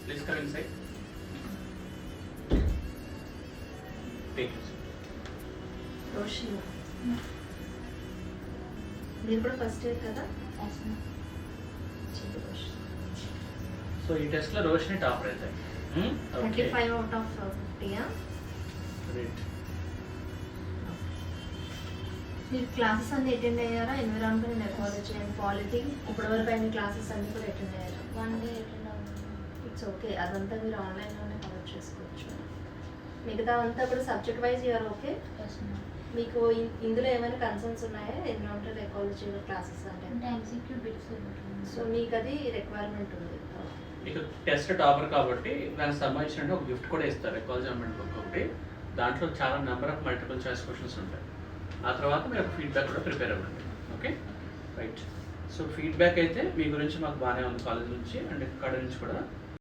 Please come inside. Take it. Roshini మీరు కూడా first year కదా? చెప్పు రోషిని. సో ఈ టెస్ట్ లో రోషిని టాపర్ అవుతాయి. 35 out of 50. గ్రేట్. మీరు క్లాసెస్ అన్ని అటెండ్ అయ్యారా? Environment and ecology and polity ఇప్పటివరకు అయిన క్లాసెస్ అన్ని కూడా అటెండ్ అయ్యారా? 1 day అటెండ్ అవ్వాలి. ఇట్స్ ఓకే, అదంతా మీరు ఆన్లైన్లోనే కవర్ చేసుకోవచ్చు. మిగతా అంతా కూడా సబ్జెక్ట్ వైజ్ యూఆర్ ఓకే. మీకు ఇందులో ఏమైనా కన్సర్న్స్ ఉన్నాయా? ఎన్విరాన్మెంటల్ ఎకాలజీ క్లాసెస్ అంటే MCQ బిట్స్ సో మీకు అది రిక్వైర్మెంట్ ఉంది. మీకు టెస్ట్ టాపర్ కాబట్టి దానికి సంబంధించిన ఒక గిఫ్ట్ కూడా ఇస్తారు. ఎకాలజీ అమెంట్ బుక్ ఒకటి, దాంట్లో చాలా number of multiple choice questions ఉంటాయి. ఆ తర్వాత మీరు ఫీడ్బ్యాక్ కూడా ప్రిపేర్ అవ్వండి. Okay right. సో ఫీడ్బ్యాక్ అయితే మీ గురించి మాకు బాగానే ఉంది కాలేజ్ నుంచి అండ్ ఇక్కడ నుంచి కూడా.